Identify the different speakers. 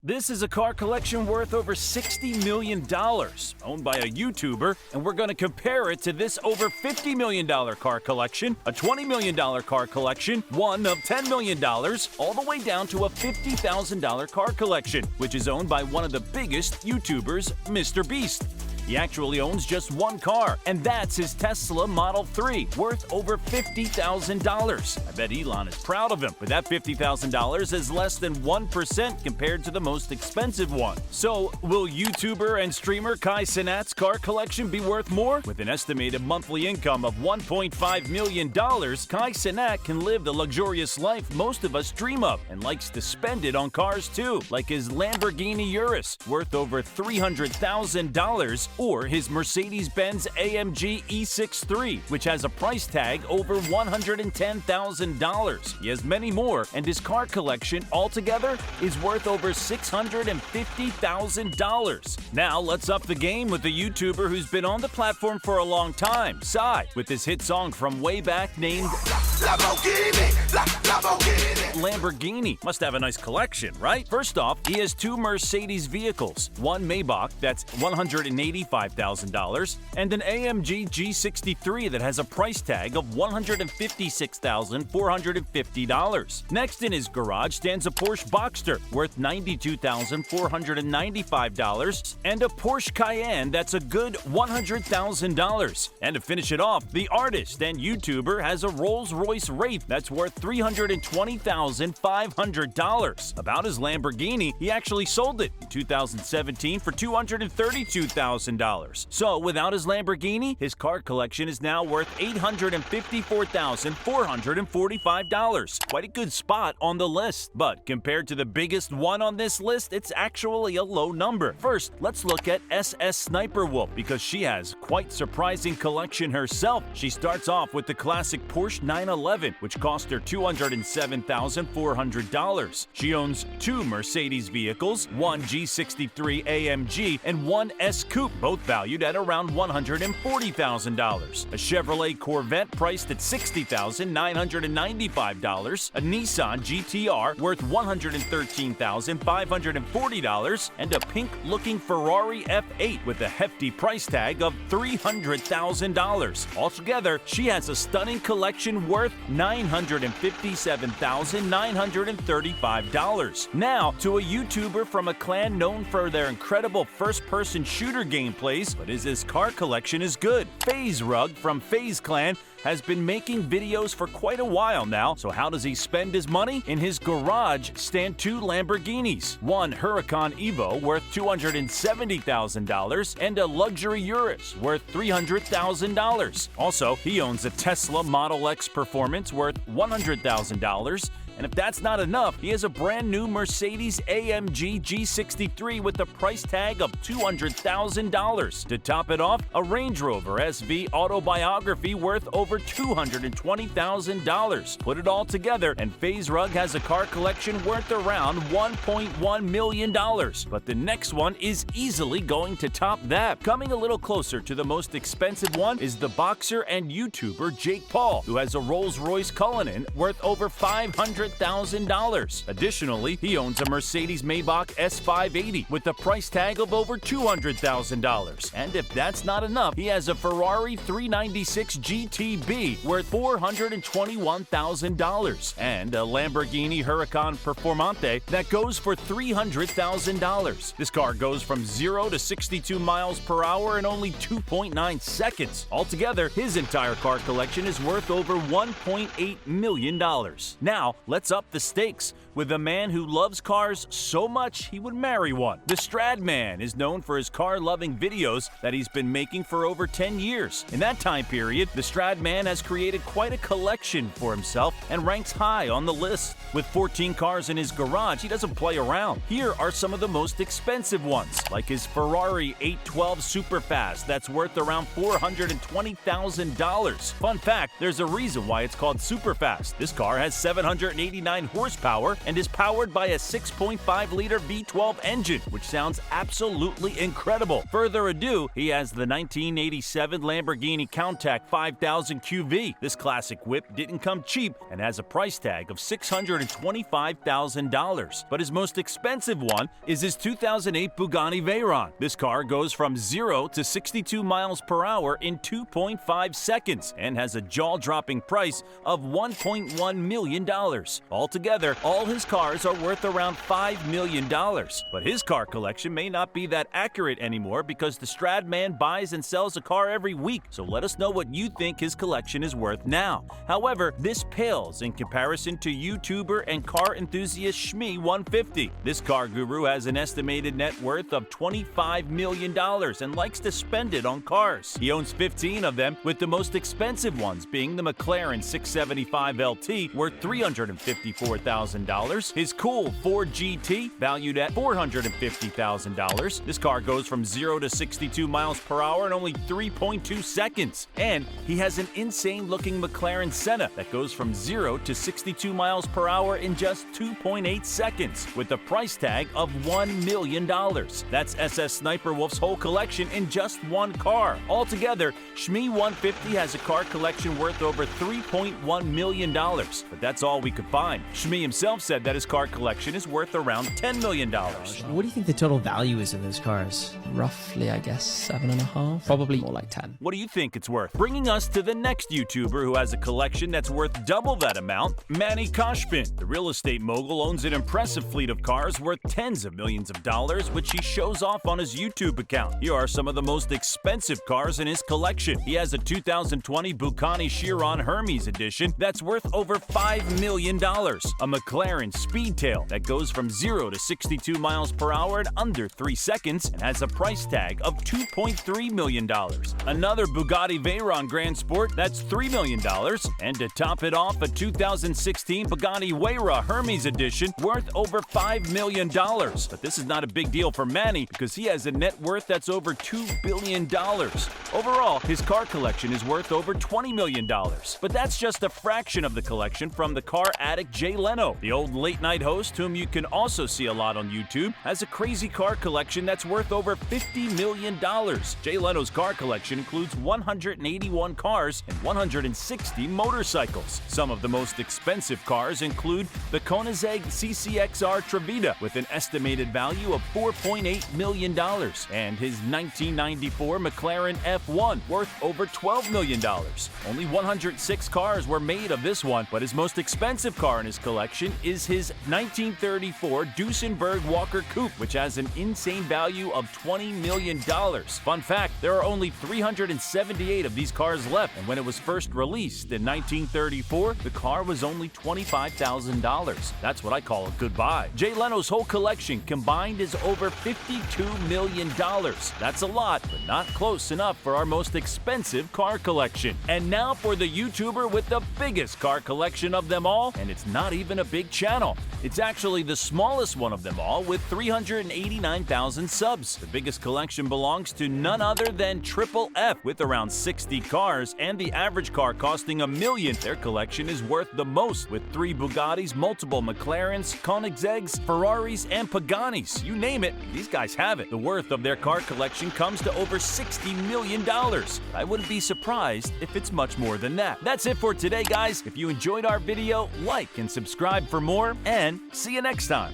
Speaker 1: This is a car collection worth over $60 million, owned by a YouTuber, and we're going to compare it to this over $50 million car collection, a $20 million car collection, one of $10 million, all the way down to a $50,000 car collection, which is owned by one of the biggest YouTubers, Mr. Beast. He actually owns just one car, and that's his Tesla Model 3, worth over $50,000. I bet Elon is proud of him, but that $50,000 is less than 1% compared to the most expensive one. So, will YouTuber and streamer Cenat's car collection be worth more? With an estimated monthly income of $1.5 million, Cenat can live the luxurious life most of us dream of, and likes to spend it on cars too, like his Lamborghini Urus, worth over $300,000, or his Mercedes-Benz AMG E63, which has a price tag over $110,000. He has many more, and his car collection altogether is worth over $650,000. Now let's up the game with a YouTuber who's been on the platform for a long time, Psy, with his hit song from way back named Lamborghini. Must have a nice collection, right? First off, he has two Mercedes vehicles, one Maybach that's $185,000, and an AMG G63 that has a price tag of $156,450. Next in his garage stands a Porsche Boxster worth $92,495, and a Porsche Cayenne that's a good $100,000. And to finish it off, the artist and YouTuber has a Rolls-Royce Wraith that's worth $320,500. About his Lamborghini, he actually sold it in 2017 for $232,000. So without his Lamborghini, his car collection is now worth $854,445. Quite a good spot on the list. But compared to the biggest one on this list, it's actually a low number. First, let's look at SS Sniper Wolf, because she has quite surprising collection herself. She starts off with the classic Porsche 911, which cost her $207,400. She owns two Mercedes vehicles, one G63 AMG and one S Coupe, both valued at around $140,000. A Chevrolet Corvette priced at $60,995, a Nissan GTR worth $113,540, and a pink-looking Ferrari F8 with a hefty price tag of $300,000. Altogether, she has a stunning collection worth $957,935. Now, to a YouTuber from a clan known for their incredible first-person shooter gameplays, but his car collection is good. FaZe Rug from FaZe Clan has been making videos for quite a while now, so how does he spend his money? In his garage stand two Lamborghinis, one Huracan Evo worth $270,000 and a luxury Urus worth $300,000. Also, he owns a Tesla Model X Performance worth $100,000. And if that's not enough, he has a brand new Mercedes AMG G63 with a price tag of $200,000. To top it off, a Range Rover SV Autobiography worth over $220,000. Put it all together, and FaZe Rug has a car collection worth around $1.1 million. But the next one is easily going to top that. Coming a little closer to the most expensive one is the boxer and YouTuber Jake Paul, who has a Rolls-Royce Cullinan worth over $500,000. Additionally, he owns a Mercedes Maybach S580 with a price tag of over $200,000. And if that's not enough, he has a Ferrari 396 GTB worth $421,000 and a Lamborghini Huracan Performante that goes for $300,000. This car goes from 0 to 62 miles per hour in only 2.9 seconds. Altogether, his entire car collection is worth over $1.8 million. Now, let's up the stakes with a man who loves cars so much he would marry one. The Stradman is known for his car-loving videos that he's been making for over 10 years. In that time period, the Stradman has created quite a collection for himself and ranks high on the list. With 14 cars in his garage, he doesn't play around. Here are some of the most expensive ones, like his Ferrari 812 Superfast that's worth around $420,000. Fun fact, there's a reason why it's called Superfast. This car has 789 horsepower and is powered by a 6.5-liter V12 engine, which sounds absolutely incredible. Further ado, he has the 1987 Lamborghini Countach 5000 QV. This classic whip didn't come cheap and has a price tag of $625,000. But his most expensive one is his 2008 Bugatti Veyron. This car goes from 0 to 62 miles per hour in 2.5 seconds and has a jaw-dropping price of $1.1 million. Altogether, all his cars are worth around $5 million. But his car collection may not be that accurate anymore because the Stradman buys and sells a car every week, so let us know what you think his collection is worth now. However, this pales in comparison to YouTuber and car enthusiast Shmee150. This car guru has an estimated net worth of $25 million and likes to spend it on cars. He owns 15 of them, with the most expensive ones being the McLaren 675 LT worth $354,000, his cool Ford GT valued at $450,000. This car goes from 0 to 62 miles per hour in only 3.2 seconds. And he has an insane-looking McLaren Cenat that goes from 0 to 62 miles per hour in just 2.8 seconds, with a price tag of $1 million. That's SS Sniper Wolf's whole collection in just one car. Altogether, Shmee150 has a car collection worth over $3.1 million, but that's all we could find. Shmee himself said that his car collection is worth around $10 million.
Speaker 2: What do you think the total value is of those cars?
Speaker 3: Roughly, I guess, 7.5. Probably more like 10.
Speaker 1: What do you think it's worth? Bringing us to the next YouTuber who has a collection that's worth double that amount, Manny Khoshbin. The real estate mogul owns an impressive fleet of cars worth tens of millions of dollars, which he shows off on his YouTube account. Here are some of the most expensive cars in his collection. He has a 2020 Bugatti Chiron Hermes edition that's worth over $5 million, a McLaren Speedtail that goes from 0 to 62 miles per hour in under 3 seconds and has a price tag of $2.3 million, another Bugatti Veyron Grand Sport that's $3 million, and to top it off, a 2016 Bugatti Weyra Hermes edition worth over $5 million. But this is not a big deal for Manny because he has a net worth that's over $2 billion. Overall, his car collection is worth over $20 million. But that's just a fraction of the collection from the car addict Jay Leno. The old late-night host, whom you can also see a lot on YouTube, has a crazy car collection that's worth over $50 million. Jay Leno's car collection includes 181 cars and 160 motorcycles. Some of the most expensive cars include the Koenigsegg CCXR Trevita with an estimated value of $4.8 million and his 1994 McLaren F1 worth over $12 million. Only 106 cars were made of this one, but his most expensive car in his collection is his 1934 Duesenberg Walker Coupe, which has an insane value of $20 million. Fun fact, there are only 378 of these cars left, and when it was first released in 1934, the car was only $25,000. That's what I call a good buy. Jay Leno's whole collection combined is over $52 million. That's a lot, but not close enough for our most expensive car collection. And now for the YouTuber with the biggest car collection of them all, and it's not even a big channel. It's actually the smallest one of them all with 389,000 subs. The biggest collection belongs to none other than Triple F with around 60 cars and the average car costing $1 million. Their collection is worth the most with 3 Bugattis, multiple McLarens, Koenigsegg's, Ferraris, and Paganis. You name it, these guys have it. The worth of their car collection comes to over $60 million. I wouldn't be surprised if it's much more than that. That's it for today, guys. If you enjoyed our video, like and subscribe for more, and see you next time.